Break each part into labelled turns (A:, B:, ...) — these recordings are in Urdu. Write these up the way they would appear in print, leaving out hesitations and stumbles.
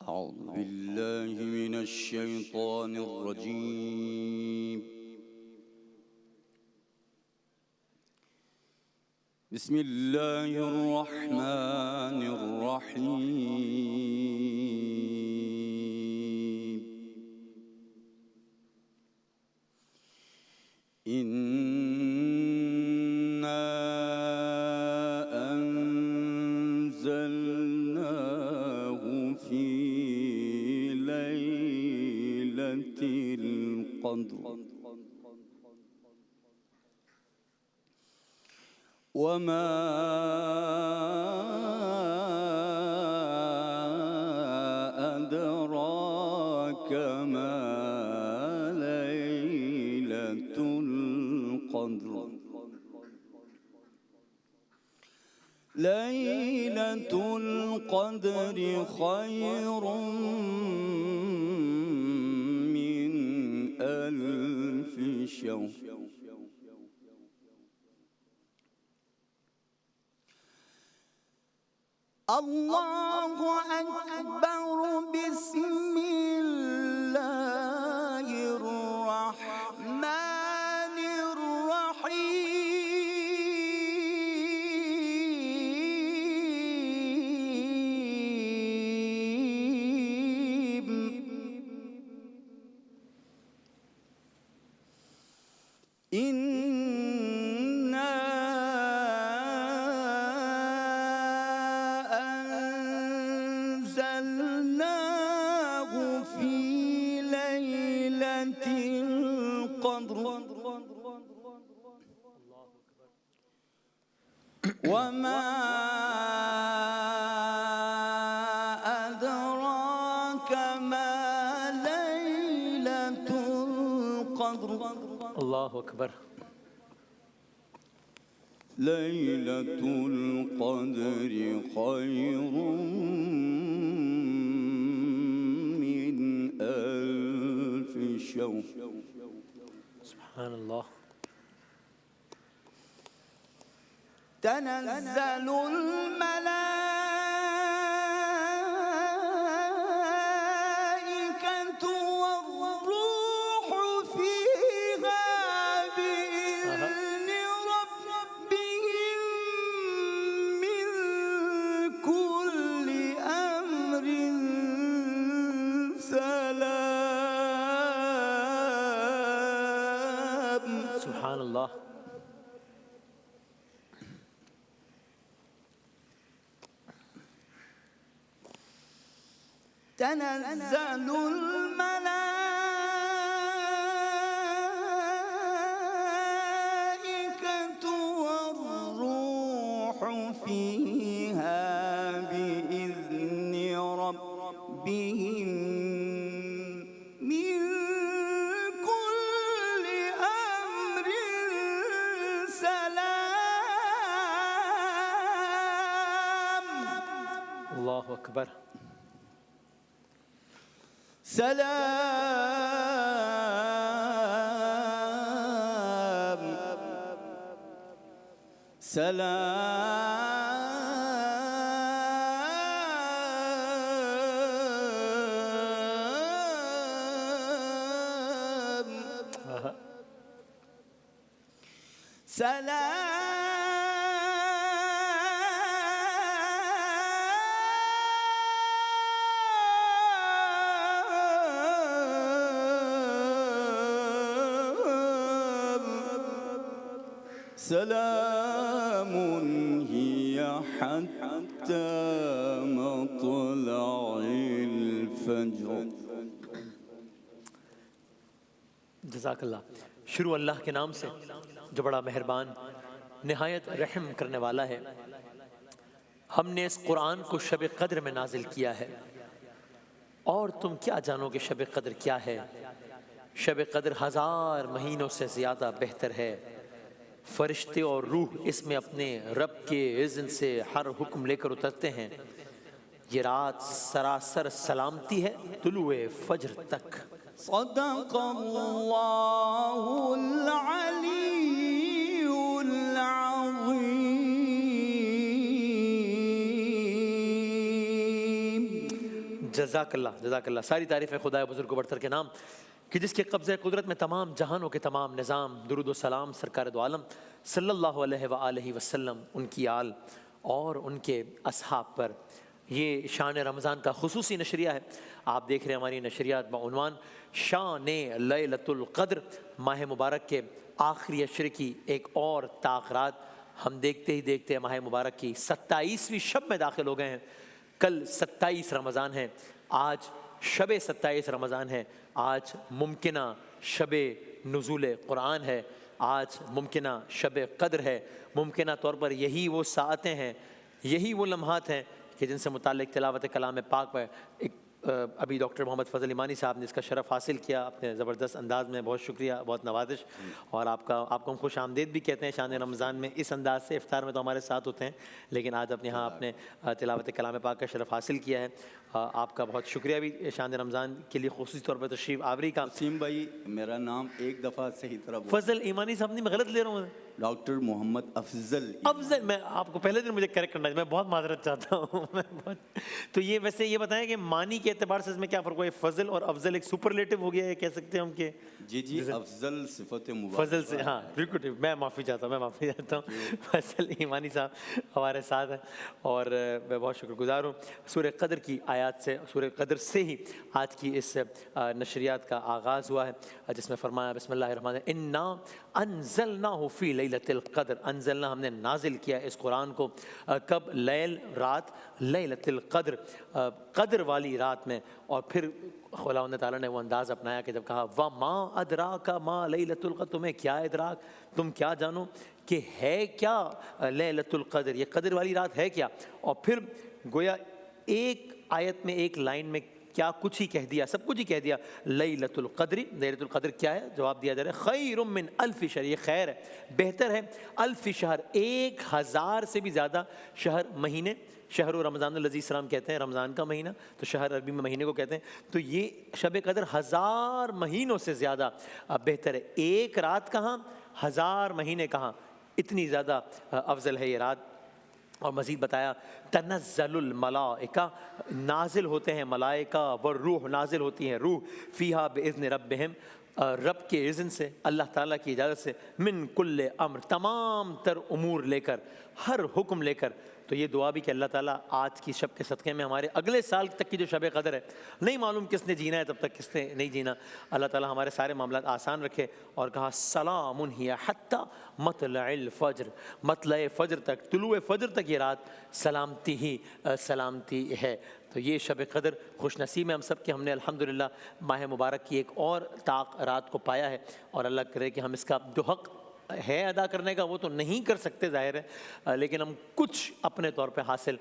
A: أعوذ بالله من الشيطان الرجيم. بسم الله الرحمن الرحيم. إنا أنزلناه في ليلة القدر وما أدراك ما ليلة القدر. ليلة القدر خير من ألف شهر. الله أكبر. بسم الله الرحمن الرحيم. إنا أنزلناه في ليلة القدر وما أدراك ما ليلة القدر.
B: اللہ اکبر.
A: ليلة القدر خير من ألف شهر.
B: سبحان اللہ.
A: تنزل الملائكة والروح فيها بإذن ربهم من كل أمر سلام.
B: سبحان اللہ.
A: تنزل الملائكة والروح فيها بإذن ربهم من كل أمر سلام.
B: اللہ اکبر.
A: سلام سلام سلام هي حتى مطلع الفجر.
B: جزاک اللہ. شروع اللہ کے نام سے جو بڑا مہربان نہایت رحم کرنے والا ہے. ہم نے اس قرآن کو شب قدر میں نازل کیا ہے اور تم کیا جانو کہ شب قدر کیا ہے. شب قدر 1000 مہینوں سے زیادہ بہتر ہے. فرشتے اور روح اس میں اپنے رب کے اذن سے ہر حکم لے کر اترتے ہیں. یہ رات سراسر سلامتی ہے طلوع فجر تک.
A: صدق اللہ العلی العظیم.
B: جزاک اللہ. ساری تعریفیں خدا بزرگ و برتر کے نام کہ جس کے قبضہ قدرت میں تمام جہانوں کے تمام نظام. درود و سلام سرکار دو عالم صلی اللہ علیہ وآلہ وسلم، ان کی آل اور ان کے اصحاب پر. یہ شان رمضان کا خصوصی نشریہ ہے. آپ دیکھ رہے ہیں ہماری نشریات بعنوان شان لیلۃ القدر، ماہ مبارک کے آخری عشرے کی ایک اور تاخرات. ہم دیکھتے ہی دیکھتے ماہ مبارک کی 27ویں شب میں داخل ہو گئے ہیں. کل 27 رمضان ہے، آج شب 27 رمضان ہے، آج ممکنہ شب نزول قرآن ہے، آج ممکنہ شب قدر ہے. ممکنہ طور پر یہی وہ ساعتیں ہیں، یہی وہ لمحات ہیں کہ جن سے متعلق تلاوت کلام پاک پر ابھی ڈاکٹر محمد فضل ایمانی صاحب نے اس کا شرف حاصل کیا اپنے زبردست انداز میں. بہت شکریہ، بہت نوازش. اور آپ کو ہم خوش آمدید بھی کہتے ہیں شان رمضان میں. اس انداز سے افطار میں تو ہمارے ساتھ ہوتے ہیں، لیکن آج اپنے یہاں اپنے تلاوت کلام پاک کا شرف حاصل کیا ہے. آپ کا بہت شکریہ بھی شان رمضان کے لیے خصوصی طور پر تشریف آوری کا.
A: وسیم بھائی میرا نام ایک دفعہ صحیح طرح
B: فضل ایمانی صاحب نہیں، میں غلط لے رہا ہوں.
A: ڈاکٹر محمد افضل.
B: میں آپ کو پہلے دن مجھے کریکٹ کرنا ہے، میں بہت معذرت چاہتا ہوں. تو یہ ویسے یہ بتائیں کہ معنی کے اعتبار سے اس میں کیا فرق ہے؟ فضل اور افضل ایک سپرلیٹو ہو گیا ہے، کہہ سکتے ہیں ہم کہ
A: جی افضل صفت مبارک
B: فضل سے. ہاں بالکل، میں معافی چاہتا ہوں. فضل ایمانی صاحب ہمارے ساتھ ہیں اور میں بہت شکر گزار ہوں. سورہ قدر کی آیات سے، سورہ قدر سے ہی آج کی اس نشریات کا آغاز ہوا ہے، جس میں فرمایا بسم اللہ الرحمن الرحیم انا انزلناہ فی لیلۃ القدر. انزلنا ہم نے نازل کیا اس قرآن کو کب؟ لیل رات، لیلۃ القدر قدر والی رات میں. اور پھر خدا تعالیٰ نے وہ انداز اپنایا کہ جب کہا وَمَا أَدْرَاكَ مَا لَيْلَةُ الْقَدْرِ، تمہیں کیا ادراک، تم کیا جانو کہ ہے کیا لیلۃ القدر، یہ قدر والی رات ہے کیا. اور پھر گویا ایک آیت میں ایک لائن میں کیا کچھ ہی کہہ دیا، سب کچھ ہی کہہ دیا. لیلۃ القدر، لیلۃ القدر کیا ہے؟ جواب دیا جا رہا ہے خیر من الف شہر، یہ خیر ہے، بہتر ہے. الف شہر، 1000 سے بھی زیادہ شہر، مہینے. شہر و رمضان الذی السلام کہتے ہیں رمضان کا مہینہ، تو شہر عربی میں مہینے کو کہتے ہیں. تو یہ شب قدر 1000 مہینوں سے زیادہ بہتر ہے. ایک رات کہاں، 1000 مہینے کہاں، اتنی زیادہ افضل ہے یہ رات. اور مزید بتایا تنزل الملائکہ، نازل ہوتے ہیں ملائکہ، والروح، نازل ہوتی ہیں روح، فیہا باذن ربہم، رب کے اذن سے، اللہ تعالیٰ کی اجازت سے، من کل امر، تمام تر امور لے کر، ہر حکم لے کر. تو یہ دعا بھی کہ اللہ تعالیٰ آج کی شب کے صدقے میں ہمارے اگلے سال تک کی جو شب قدر ہے، نہیں معلوم کس نے جینا ہے تب تک، کس نے نہیں جینا، اللہ تعالیٰ ہمارے سارے معاملات آسان رکھے. اور کہا سلام ہی حتی مطلع الفجر، مطلع فجر تک، طلوع فجر تک یہ رات سلامتی ہی سلامتی ہے. تو یہ شب قدر خوش نصیب ہے ہم سب کہ ہم نے الحمدللہ ماہ مبارک کی ایک اور طاق رات کو پایا ہے. اور اللہ کرے کہ ہم اس کا جو حق ہے ادا کرنے کا وہ تو نہیں کر سکتے ظاہر ہے، لیکن ہم کچھ اپنے طور پہ حاصل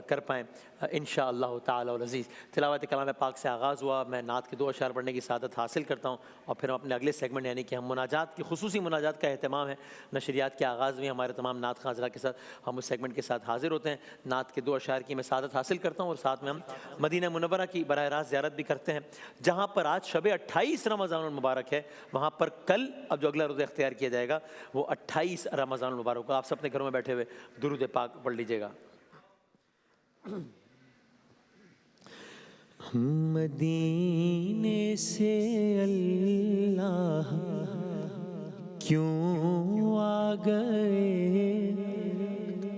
B: کر پائیں انشاءاللہ تعالی العزیز. تلاوت کلام پاک سے آغاز ہوا. میں نعت کے 2 اشعار پڑھنے کی سعادت حاصل کرتا ہوں اور پھر ہم اپنے اگلے سیگمنٹ یعنی کہ ہم مناجات کی، خصوصی مناجات کا اہتمام ہے. نشریات کے آغاز میں ہمارے تمام نعت خواں حضرات کے ساتھ ہم اس سیگمنٹ کے ساتھ حاضر ہوتے ہیں. نعت کے 2 اشعار کی میں سعادت حاصل کرتا ہوں اور ساتھ میں ہم مدینہ منورہ کی براہ راست زیارت بھی کرتے ہیں، جہاں پر آج شب 28 رمضان المبارک ہے. وہاں پر کل اب جو اگلا روزہ اختیار کیا جائے گا وہ 28 رمضان المبارک کو. آپ سب اپنے گھروں میں بیٹھے ہوئے درود پاک پڑھ لیجئے گا.
C: مدینے سے اللہ کیوں آ گئے،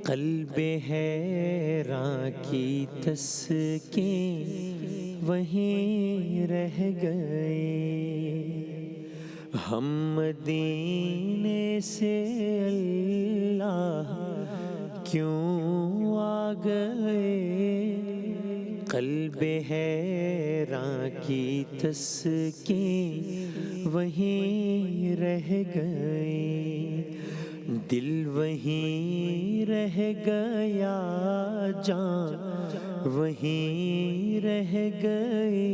C: قلب حیراں کی تسکین وہیں رہ گئے. ہم مدینے سے اللہ کیوں آ گئے، قلب حیراں کی تسکین وہیں رہ گئے. دل وہیں رہ گیا، جان وہیں رہ گئے،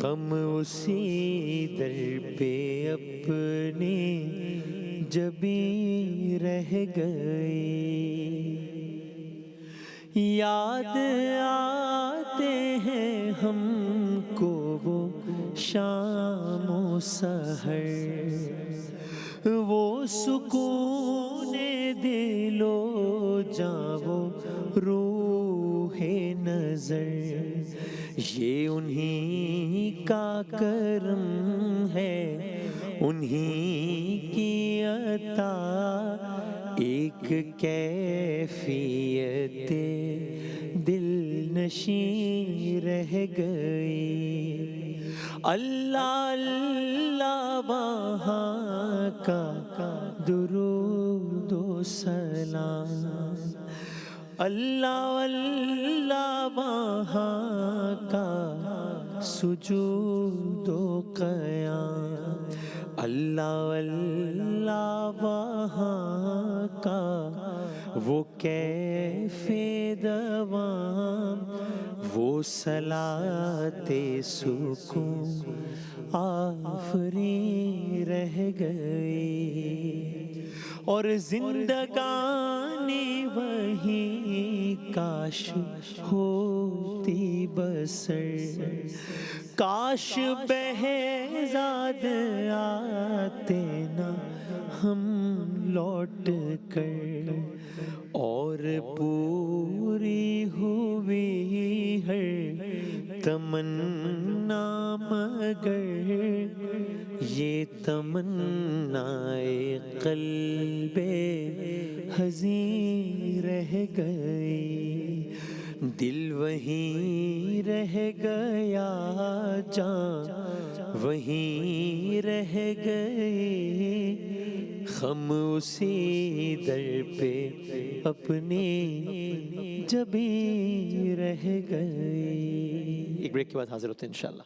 C: ہم اسی در پہ اپنے جبیں رہ گئے. یاد آتے ہیں ہم کو وہ شام و سحر، وہ سکون دل و جاں، وہ روح نظر نظر یہ انہی کا کرم ہے، انہی کی عطا ایک کیفیت دل نشیں رہ گئی۔ اللہ اللہ وہاں کا درود و سلام، اللہ اللہ وہاں کا سجود و قیام، اللہ اللہ وہاں کا وہ کیف دوام، وہ صلاۃ سکون آفریں رہ گئی، اور زندگانی وہی کاش ہوتی بسر، کاش بہزاد آتے نہ ہم لوٹ کر، اور پوری ہوئی ہر تمنا مگر یہ تمنائے قلب حزین رہ گئی، دل وہیں رہ گیا، جان وہیں رہ گئی، ہم اسی در پہ اپنی جبیں رہ گئی۔
B: ایک بریک کے بعد حاضر ہوتے ہیں انشاءاللہ۔